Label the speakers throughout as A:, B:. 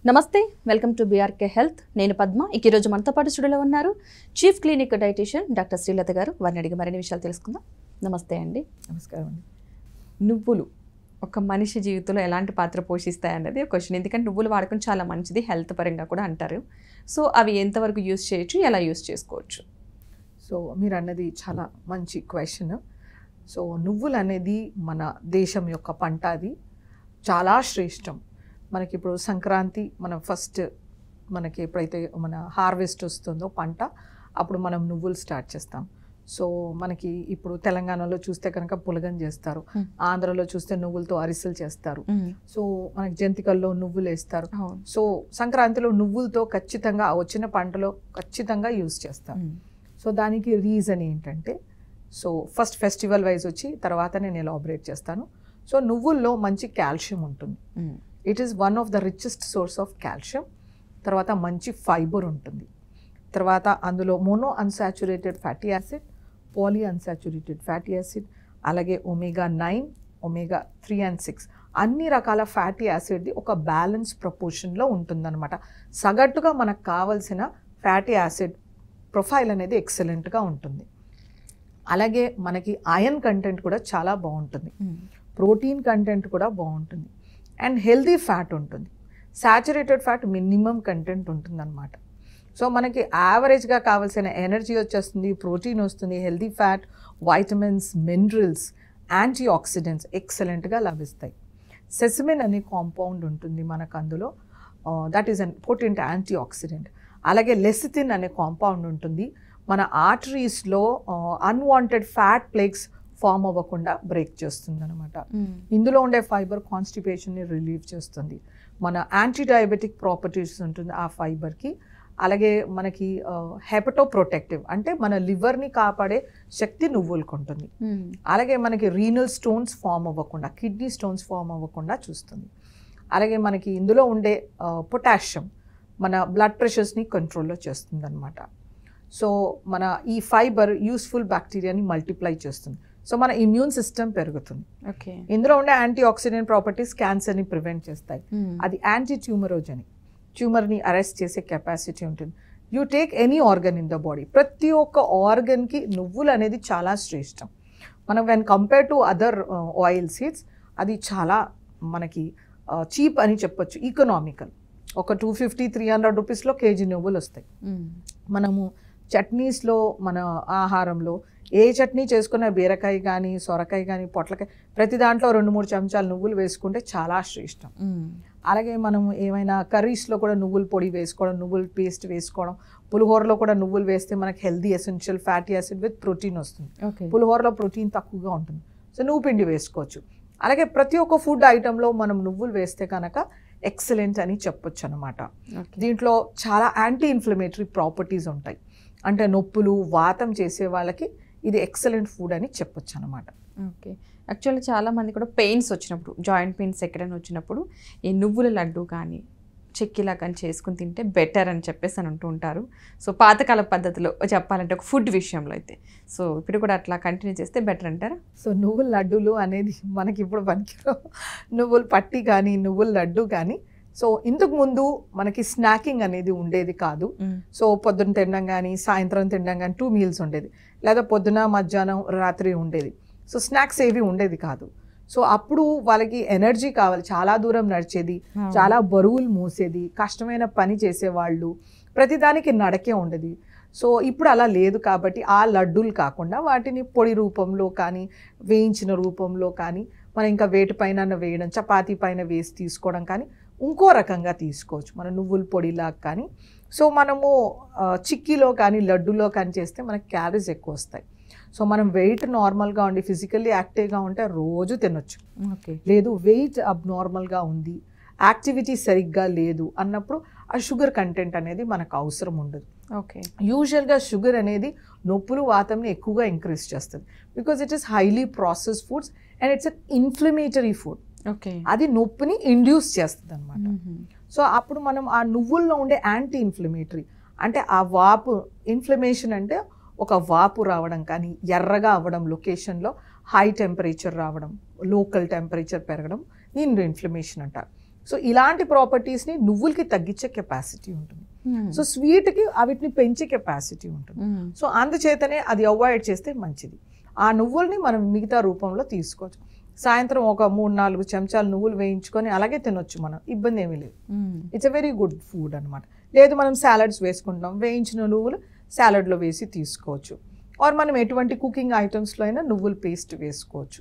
A: నమస్తే, welcome to BRK health. నేను పద్మ. ఈ రోజు మనతో పాటు స్టూడియోలో ఉన్నారు chief clinic dietitian doctor Srilatha garu. వారిని అడిగి మరిన్ని విషయాలు తెలుసుకుందాం. నమస్తే అండి.
B: నమస్కారం అండి.
A: నువ్వులు ఒక మనిషి జీవితంలో ఎలాంటి పాత్ర పోషిస్తాయి అన్నది ఒక క్వశ్చన్. ఎందుకంటే నువ్వులు వాడకం చాలా మంచిది, హెల్త్ పరంగా కూడా అంటారు. సో అవి ఎంతవరకు యూస్ చేయొచ్చు, ఎలా యూస్ చేసుకోవచ్చు?
B: సో మీరు అన్నది చాలా మంచి క్వశ్చన్. సో నువ్వులు అనేది మన దేశం యొక్క పంట, అది చాలా శ్రేష్టం. మనకి ఇప్పుడు సంక్రాంతి, మనం ఫస్ట్ మనకి ఎప్పుడైతే మన హార్వెస్ట్ వస్తుందో పంట, అప్పుడు మనం నువ్వులు స్టార్ట్ చేస్తాం. సో మనకి ఇప్పుడు తెలంగాణలో చూస్తే కనుక పులగం చేస్తారు, ఆంధ్రలో చూస్తే నువ్వులతో అరిసెలు చేస్తారు. సో మనకి జంతికల్లో నువ్వులు వేస్తారు. సో సంక్రాంతిలో నువ్వులతో ఖచ్చితంగా వచ్చిన పంటలో ఖచ్చితంగా యూజ్ చేస్తాం. సో దానికి రీజన్ ఏంటంటే, సో ఫస్ట్ ఫెస్టివల్ వైజ్ వచ్చి తర్వాత నేను ఎలాబరేట్ చేస్తాను. సో నువ్వుల్లో మంచి కాల్షియం ఉంటుంది. It is one of the richest source of calcium. తర్వాత మంచి ఫైబర్ ఉంటుంది. తర్వాత అందులో mono unsaturated fatty acid, poly unsaturated fatty acid, అలాగే ఒమేగా-9, ఒమేగా-3 and 6 అన్ని రకాల ఫ్యాటీ యాసిడ్ది ఒక బ్యాలెన్స్ ప్రపోర్షన్లో ఉంటుందన్నమాట. సగటుగా మనకు కావాల్సిన ఫ్యాటీ యాసిడ్ ప్రొఫైల్ అనేది ఎక్సలెంట్గా ఉంటుంది. అలాగే మనకి ఐరన్ కంటెంట్ కూడా చాలా బాగుంటుంది, ప్రోటీన్ కంటెంట్ కూడా బాగుంటుంది, అండ్ హెల్దీ ఫ్యాట్ ఉంటుంది. సాచురేటెడ్ ఫ్యాట్ మినిమం కంటెంట్ ఉంటుందన్నమాట. సో మనకి యావరేజ్గా కావాల్సిన ఎనర్జీ వచ్చేస్తుంది, ప్రోటీన్ వస్తుంది, healthy fat, vitamins, minerals, antioxidants ఎక్సలెంట్గా లభిస్తాయి. సెసమిన్ అనే కాంపౌండ్ ఉంటుంది మనకు అందులో, that is an potent antioxidant. అలాగే లెసిథిన్ అనే కాంపౌండ్ ఉంటుంది, మన ఆర్టరీస్లో అన్వాంటెడ్ ఫ్యాట్ ప్లేక్స్ ఫామ్ అవ్వకుండా బ్రేక్ చేస్తుంది అనమాట. ఇందులో ఉండే ఫైబర్ కాన్స్టిపేషన్ని రిలీవ్ చేస్తుంది. మన యాంటీ డయాబెటిక్ ప్రాపర్టీస్ ఉంటుంది ఆ ఫైబర్కి. అలాగే మనకి హెపటో ప్రొటెక్టివ్, అంటే మన లివర్ని కాపాడే శక్తి నువ్వులకు ఉంటుంది. అలాగే మనకి రీనల్ స్టోన్స్ ఫామ్ అవ్వకుండా, కిడ్నీ స్టోన్స్ ఫామ్ అవ్వకుండా చూస్తుంది. అలాగే మనకి ఇందులో ఉండే పొటాషియం మన బ్లడ్ ప్రెషర్స్ని కంట్రోల్లో చేస్తుంది అనమాట. సో మన ఈ ఫైబర్ యూస్ఫుల్ బ్యాక్టీరియాని మల్టిప్లై చేస్తుంది. సో మన ఇమ్యూన్ సిస్టమ్ పెరుగుతుంది. ఇందులో ఉండే యాంటీ ఆక్సిడెంట్ ప్రాపర్టీస్ క్యాన్సర్ని ప్రివెంట్ చేస్తాయి. అది యాంటీ ట్యూమరోజెని, ట్యూమర్ని అరెస్ట్ చేసే కెపాసిటీ ఉంటుంది. You take any organ in the body, ప్రతి ఒక్క ఆర్గన్కి నువ్వులు అనేది చాలా శ్రేష్టం. మనం when compare to other oil seeds అది చాలా మనకి చీప్ అని చెప్పొచ్చు, ఈకనామికల్. ఒక 250-300 రూపీస్లో కేజీ నువ్వులు వస్తాయి. మనము చట్నీస్లో, మన ఆహారంలో ఏ చట్నీ చేసుకున్న బీరకాయ కానీ, సొరకాయ కానీ, పొట్లకాయ, ప్రతి దాంట్లో 2-3 చెంచాలు నువ్వులు వేసుకుంటే చాలా శ్రేష్టం. అలాగే మనము ఏమైనా కర్రీస్లో కూడా నువ్వుల పొడి వేసుకోవడం, నువ్వుల పేస్ట్ వేసుకోవడం, పులిహోరలో కూడా నువ్వులు వేస్తే మనకి healthy essential fatty acid with protein వస్తుంది. పులిహోరలో ప్రోటీన్ తక్కువగా ఉంటుంది, సో నువ్వు పిండి వేసుకోవచ్చు. అలాగే ప్రతి ఒక్క ఫుడ్ ఐటెంలో మనం నువ్వులు వేస్తే కనుక ఎక్సలెంట్ అని చెప్పొచ్చు అనమాట. దీంట్లో చాలా యాంటీ ఇన్ఫ్లమేటరీ ప్రాపర్టీస్ ఉంటాయి. అంటే నొప్పులు, వాతం చేసే వాళ్ళకి ఇది ఎక్సలెంట్ ఫుడ్ అని చెప్పొచ్చు అనమాట.
A: ఓకే. యాక్చువల్లీ చాలామంది కూడా పెయిన్స్ వచ్చినప్పుడు, జాయింట్ పెయిన్స్ ఎక్కడైనా వచ్చినప్పుడు ఈ నువ్వుల లడ్డు కానీ చెక్కిలా కానీ చేసుకుని తింటే బెటర్ అని చెప్పేసి అని అంటూ ఉంటారు. సో పాతకాల పద్ధతిలో చెప్పాలంటే ఒక ఫుడ్ విషయంలో అయితే, సో ఇప్పుడు కూడా అట్లా కంటిన్యూ చేస్తే బెటర్ అంటారా?
B: సో నువ్వుల లడ్డూలు అనేది మనకి ఇప్పుడు పనికిరావు. నువ్వుల పట్టి కానీ, నువ్వుల లడ్డు కానీ, సో ఇంతకు ముందు మనకి స్నాకింగ్ అనేది ఉండేది కాదు. సో పొద్దున్న తినడం కానీ, సాయంత్రం తినడం కానీ 2 మీల్స్ ఉండేది, లేదా పొద్దున, మధ్యాహ్నం, రాత్రి ఉండేది. సో స్నాక్స్ ఏవి ఉండేది కాదు. సో అప్పుడు వాళ్ళకి ఎనర్జీ కావాలి, చాలా దూరం నడిచేది, చాలా బరువులు మోసేది, కష్టమైన పని చేసేవాళ్ళు, ప్రతిదానికి నడకే ఉండేది. సో ఇప్పుడు అలా లేదు కాబట్టి ఆ లడ్డూలు కాకుండా వాటిని పొడి రూపంలో కానీ, వేయించిన రూపంలో కానీ, మనం ఇంకా వేటి పైన వేయడం, చపాతీ పైన వేసి తీసుకోవడం కానీ, ఇంకో రకంగా తీసుకోవచ్చు మన నువ్వుల పొడిలాగా కానీ. సో మనము చిక్కీలో కానీ, లడ్డూలో కానీ చేస్తే మనకి క్యాలరీస్ ఎక్కువ వస్తాయి. సో మనం వెయిట్ నార్మల్గా ఉండి ఫిజికల్లీ యాక్టివ్గా ఉంటే రోజు తినొచ్చు. లేదు వెయిట్ అబ్నార్మల్గా ఉంది, యాక్టివిటీ సరిగ్గా లేదు అన్నప్పుడు ఆ షుగర్ కంటెంట్ అనేది మనకు అవసరం ఉండదు. యూజువల్గా షుగర్ అనేది నొప్పులు, వాతంని ఎక్కువగా ఇంక్రీజ్ చేస్తుంది. Because it is highly process foods and it's an inflammatory food. అది నొప్పిని ఇండ్యూస్ చేస్తుంది అనమాట. సో అప్పుడు మనం ఆ నువ్వుల్లో ఉండే యాంటీ ఇన్ఫ్లమేటరీ, అంటే ఆ వాపు, ఇన్ఫ్లమేషన్ అంటే ఒక వాపు రావడం కానీ, ఎర్రగా అవ్వడం, లొకేషన్లో హై టెంపరేచర్ రావడం, లోకల్ టెంపరేచర్ పెరగడం, దీని ఇన్ఫ్లమేషన్ అంటారు. సో ఇలాంటి ప్రాపర్టీస్ని నువ్వులకి తగ్గించే కెపాసిటీ ఉంటుంది. సో స్వీట్కి వీటిని పెంచే కెపాసిటీ ఉంటుంది. సో అందుచేతనే అది అవాయిడ్ చేస్తే మంచిది. ఆ నువ్వుల్ని మనం మిగతా రూపంలో తీసుకోవచ్చు. సాయంత్రం ఒక 3-4 చెంచాలు నువ్వులు వేయించుకొని అలాగే తినొచ్చు, మనం ఇబ్బంది ఏమీ లేదు. It's a very good food అనమాట. లేదు మనం సాలడ్స్ వేసుకుంటాం, వేయించిన నువ్వులు సాలడ్లో వేసి తీసుకోవచ్చు. ఆర్ మనం ఎటువంటి కుకింగ్ ఐటమ్స్లో అయినా నువ్వుల పేస్ట్ వేసుకోవచ్చు.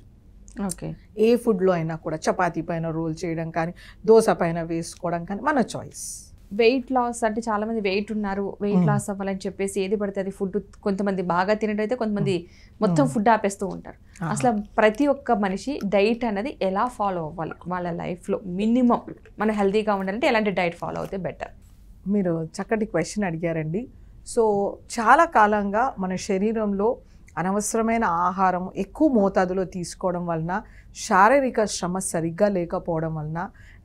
A: ఓకే,
B: ఏ ఫుడ్లో అయినా కూడా చపాతీ పైన రోల్ చేయడం కానీ, దోశ పైన వేసుకోవడం కానీ మన చాయిస్.
A: వెయిట్ లాస్ అంటే చాలా మంది వెయిట్ ఉన్నారు, వెయిట్ లాస్ అవ్వాలని చెప్పేసి ఏది పడితే అది ఫుడ్, కొంతమంది బాగా తినటైతే కొంతమంది మొత్తం ఫుడ్ ఆపేస్తూ ఉంటారు. అసలు ప్రతి ఒక్క మనిషి డైట్ అనేది ఎలా ఫాలో అవ్వాలి వాళ్ళ లైఫ్లో? మినిమం మనం హెల్తీగా ఉండాలంటే ఎలాంటి డైట్ ఫాలో అవుతే బెటర్?
B: మీరు చక్కటి క్వశ్చన్ అడిగారండి. సో చాలా కాలంగా మన శరీరంలో అనవసరమైన ఆహారం ఎక్కువ మోతాదులో తీసుకోవడం వలన, శారీరక శ్రమ సరిగ్గా లేకపోవడం వలన,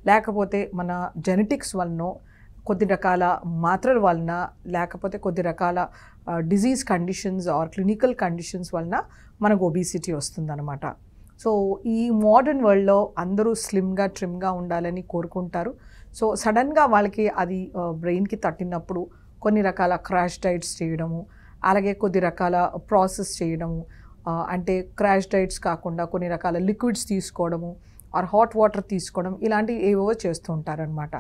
B: లేకపోతే మన జెనెటిక్స్ వలన, కొద్ది రకాల మాత్రల వలన, లేకపోతే కొద్ది రకాల disease conditions or clinical conditions వలన మనకు ఒబిసిటీ వస్తుందన్నమాట. సో ఈ మోడర్న్ వరల్డ్లో అందరూ స్లిమ్గా ట్రిమ్గా ఉండాలని కోరుకుంటారు. సో సడన్గా వాళ్ళకి అది బ్రెయిన్కి తట్టినప్పుడు కొన్ని రకాల క్రాష్ డైట్స్ చేయడము, అలాగే కొద్ది రకాల ప్రాసెస్ చేయడము, అంటే క్రాష్ డైట్స్ కాకుండా కొన్ని రకాల లిక్విడ్స్ తీసుకోవడము ఆర్ హాట్ వాటర్ తీసుకోవడం, ఇలాంటివి ఏవో చేస్తూ ఉంటారనమాట.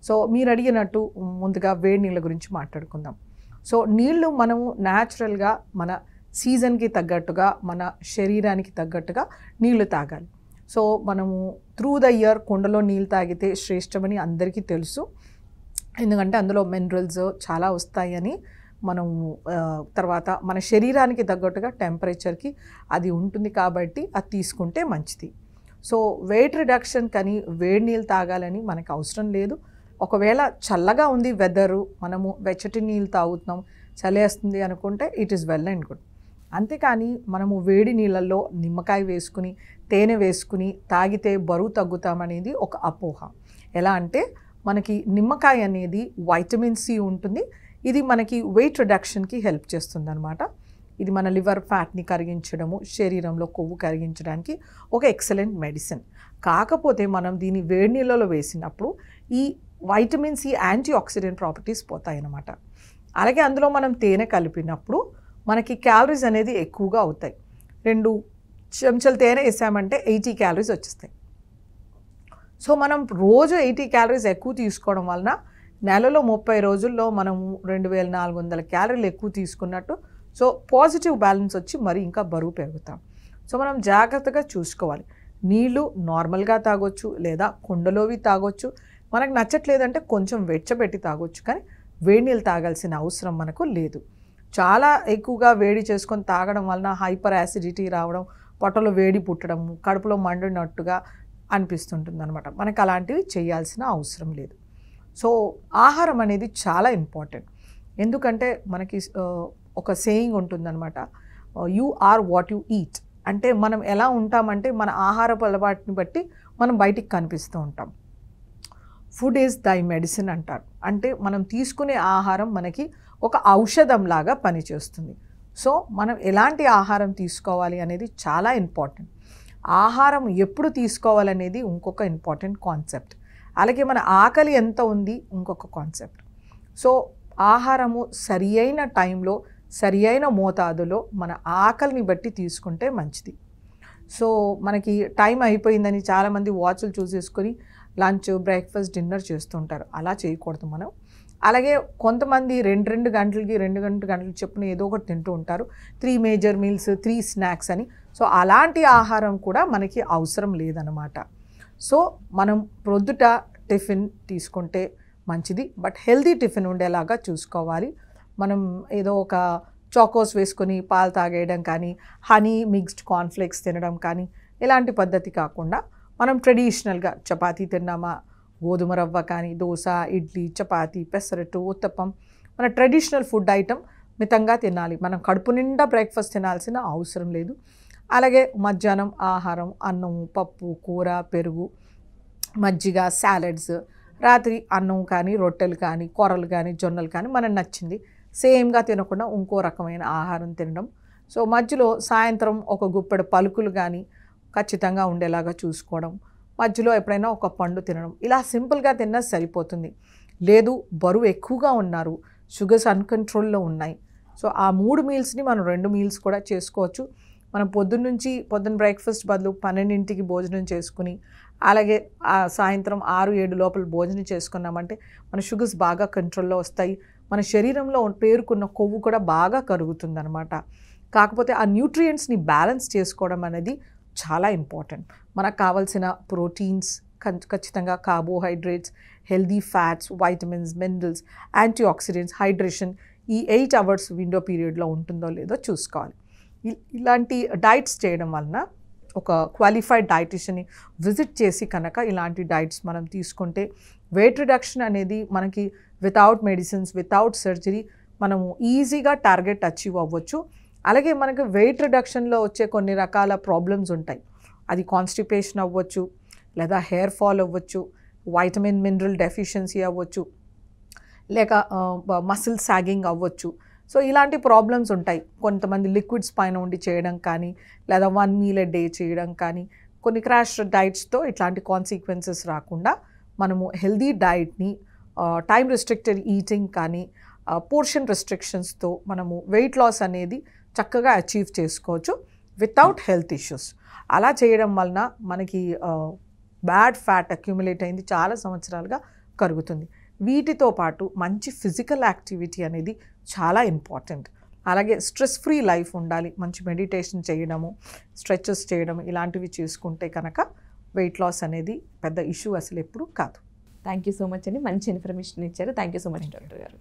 B: సో మీరు అడిగినట్టు ముందుగా వేడి నీళ్ళ గురించి మాట్లాడుకుందాం. సో నీళ్ళు మనము న్యాచురల్గా మన సీజన్కి తగ్గట్టుగా, మన శరీరానికి తగ్గట్టుగా నీళ్లు తాగాలి. సో మనము త్రూ ద ఇయర్ కుండలో నీళ్ళు తాగితే శ్రేష్టమని అందరికీ తెలుసు. ఎందుకంటే అందులో మినరల్స్ చాలా వస్తాయని మనము తర్వాత మన శరీరానికి తగ్గట్టుగా టెంపరేచర్కి అది ఉంటుంది కాబట్టి అది తీసుకుంటే మంచిది. సో వెయిట్ రిడక్షన్ కానీ వేడి నీళ్ళు తాగాలని మనకు అవసరం లేదు. ఒకవేళ చల్లగా ఉంది వెదరు, మనము వెచ్చటి నీళ్ళు తాగుతున్నాం, చలేస్తుంది అనుకుంటే it is well and good. అంతేకాని మనము వేడి నీళ్ళల్లో నిమ్మకాయ వేసుకుని, తేనె వేసుకుని తాగితే బరువు తగ్గుతామనేది ఒక అపోహ. ఎలా అంటే మనకి నిమ్మకాయ అనేది వైటమిన్ సి ఉంటుంది. ఇది మనకి వెయిట్ రిడక్షన్కి హెల్ప్ చేస్తుంది అనమాట. ఇది మన లివర్ ఫ్యాట్ని కరిగించడము, శరీరంలో కొవ్వు కరిగించడానికి ఒక ఎక్సలెంట్ మెడిసిన్. కాకపోతే మనం దీన్ని వేడి నీళ్ళలో వేసినప్పుడు ఈ vitamin C antioxidant properties పోతాయన్నమాట. అలాగే అందులో మనం తేనె కలిపినప్పుడు మనకి క్యాలరీస్ అనేది ఎక్కువగా అవుతాయి. 2 చెంచాలు తేనె వేసామంటే 80 క్యాలరీస్ వచ్చేస్తాయి. సో మనం రోజు 80 క్యాలరీస్ ఎక్కువ తీసుకోవడం వలన నెలలో 30 రోజుల్లో మనము 2400 క్యాలరీలు ఎక్కువ తీసుకున్నట్టు. సో పాజిటివ్ బ్యాలెన్స్ వచ్చి మరి ఇంకా బరువు పెరుగుతాం. సో మనం జాగ్రత్తగా చూసుకోవాలి. నీళ్ళు నార్మల్గా తాగొచ్చు, లేదా కుండలోవి తాగొచ్చు. మనకు నచ్చట్లేదంటే కొంచెం వెచ్చబెట్టి తాగొచ్చు, కానీ వేడి నీళ్ళు తాగాల్సిన అవసరం మనకు లేదు. చాలా ఎక్కువగా వేడి చేసుకొని తాగడం వలన హైపర్ యాసిడిటీ రావడం, పొట్టలో వేడి పుట్టడం, కడుపులో మండినట్టుగా అనిపిస్తుంటుంది అనమాట. మనకు అలాంటివి చేయాల్సిన అవసరం లేదు. సో ఆహారం అనేది చాలా ఇంపార్టెంట్. ఎందుకంటే మనకి ఒక సేయింగ్ ఉంటుందన్నమాట, you are what you eat. అంటే మనం ఎలా ఉంటామంటే మన ఆహారపు అలవాటుని బట్టి మనం బయటికి కనిపిస్తూ ఉంటాం. ఫుడ్ ఈజ్ దై మెడిసిన్ అంటారు. అంటే మనం తీసుకునే ఆహారం మనకి ఒక ఔషధంలాగా పనిచేస్తుంది. సో మనం ఎలాంటి ఆహారం తీసుకోవాలి అనేది చాలా ఇంపార్టెంట్. ఆహారం ఎప్పుడు తీసుకోవాలనేది ఇంకొక ఇంపార్టెంట్ కాన్సెప్ట్. అలాగే మన ఆకలి ఎంత ఉంది ఇంకొక కాన్సెప్ట్. సో ఆహారము సరి అయిన టైంలో, సరి అయిన మోతాదులో మన ఆకలిని బట్టి తీసుకుంటే మంచిది. సో మనకి టైం అయిపోయిందని చాలామంది వాచ్లు చూసేసుకొని లంచ్, బ్రేక్ఫాస్ట్, డిన్నర్ చేస్తుంటారు. అలా చేయకూడదు మనం. అలాగే కొంతమంది 2 గంటలకి 2 గంటలు చెప్పున ఏదో ఒకటి తింటూ ఉంటారు. 3 మేజర్ మీల్స్, 3 స్నాక్స్ అని. సో అలాంటి ఆహారం కూడా మనకి అవసరం లేదన్నమాట. సో మనం ప్రొద్దుట టిఫిన్ తీసుకుంటే మంచిది, బట్ హెల్దీ టిఫిన్ ఉండేలాగా చూసుకోవాలి. మనం ఏదో ఒక చాకోస్ వేసుకొని పాలు తాగేయడం కానీ, హనీ మిక్స్డ్ కార్న్ఫ్లేక్స్ తినడం కానీ ఇలాంటి పద్ధతి కాకుండా మనం ట్రెడిషనల్గా చపాతీ తిన్నామా, గోధుమ రవ్వ కానీ, దోశ, ఇడ్లీ, చపాతీ, పెసరట్టు, ఉత్తప్పం, మన ట్రెడిషనల్ ఫుడ్ ఐటమ్ మితంగా తినాలి. మనం కడుపు నిండా బ్రేక్ఫాస్ట్ తినాల్సిన అవసరం లేదు. అలాగే మధ్యాహ్నం ఆహారం అన్నము, పప్పు, కూర, పెరుగు, మజ్జిగ, సాలడ్స్, రాత్రి అన్నం కానీ, రొట్టెలు కానీ, కూరలు కానీ, జొన్నలు కానీ మనకు నచ్చింది సేమ్గా తినకుండా ఇంకో రకమైన ఆహారం తినడం. సో మధ్యలో సాయంత్రం ఒక గుప్పెడు పలుకులు కానీ ఖచ్చితంగా ఉండేలాగా చూసుకోవడం. మధ్యలో ఎప్పుడైనా ఒక పండు తినడం, ఇలా సింపుల్గా తిన్నా సరిపోతుంది. లేదు బరువు ఎక్కువగా ఉన్నారు, షుగర్స్ అన్కంట్రోల్లో ఉన్నాయి, సో ఆ 3 మీల్స్ని మనం 2 మీల్స్ కూడా చేసుకోవచ్చు. మనం పొద్దున్న బ్రేక్ఫాస్ట్ బదులు 12ంటికి భోజనం చేసుకుని అలాగే సాయంత్రం 6-7 లోపల భోజనం చేసుకున్నామంటే మన షుగర్స్ బాగా కంట్రోల్లో వస్తాయి. మన శరీరంలో పేరుకున్న కొవ్వు కూడా బాగా కరుగుతుందన్నమాట. కాకపోతే ఆ న్యూట్రియంట్స్ని బ్యాలెన్స్ చేసుకోవడం అనేది చాలా ఇంపార్టెంట్. మనకు కావాల్సిన ప్రోటీన్స్, ఖచ్చితంగా carbohydrates, healthy fats, vitamins, minerals, antioxidants, hydration ఈ 8 అవర్స్ విండో పీరియడ్లో ఉంటుందో లేదో చూసుకోవాలి. ఇలాంటి డైట్స్ చేయడం వలన ఒక క్వాలిఫైడ్ డైటిషియన్ని విజిట్ చేసి కనుక ఇలాంటి డైట్స్ మనం తీసుకుంటే వెయిట్ రిడక్షన్ అనేది మనకి వితౌట్ మెడిసిన్స్, వితౌట్ సర్జరీ మనము ఈజీగా టార్గెట్ అచీవ్ అవ్వచ్చు. అలాగే మనకి వెయిట్ రిడక్షన్లో వచ్చే కొన్ని రకాల ప్రాబ్లమ్స్ ఉంటాయి. అది కాన్స్టిపేషన్ అవ్వచ్చు, లేదా హెయిర్ ఫాల్ అవ్వచ్చు, వైటమిన్ మినరల్ డెఫిషియన్సీ అవ్వచ్చు, లేక మసిల్ సాగింగ్ అవ్వచ్చు. సో ఇలాంటి ప్రాబ్లమ్స్ ఉంటాయి. కొంతమంది లిక్విడ్స్ పైన ఉండి చేయడం కానీ, లేదా 1 మీల్ ఎ డే చేయడం కానీ, కొన్ని క్రాష్ డైట్స్తో ఇట్లాంటి కాన్సిక్వెన్సెస్ రాకుండా మనము హెల్దీ డైట్ని, టైం రెస్ట్రిక్టెడ్ ఈటింగ్ కానీ, పోర్షన్ రెస్ట్రిక్షన్స్తో మనము వెయిట్ లాస్ అనేది చక్కగా అచీవ్ చేసుకోవచ్చు వితౌట్ హెల్త్ ఇష్యూస్. అలా చేయడం వలన మనకి బ్యాడ్ ఫ్యాట్ అక్యుములేట్ అయింది చాలా సంవత్సరాలుగా కరుగుతుంది. వీటితో పాటు మంచి ఫిజికల్ యాక్టివిటీ అనేది చాలా ఇంపార్టెంట్. అలాగే స్ట్రెస్ ఫ్రీ లైఫ్ ఉండాలి. మంచి మెడిటేషన్ చేయడము, స్ట్రెచెస్ చేయడం ఇలాంటివి చేసుకుంటే కనుక వెయిట్ లాస్ అనేది పెద్ద ఇష్యూ అసలు ఎప్పుడు కాదు.
A: థ్యాంక్ యూ సో మచ్ అండి, మంచి ఇన్ఫర్మేషన్ ఇచ్చారు. Thank you so much doctor గారు.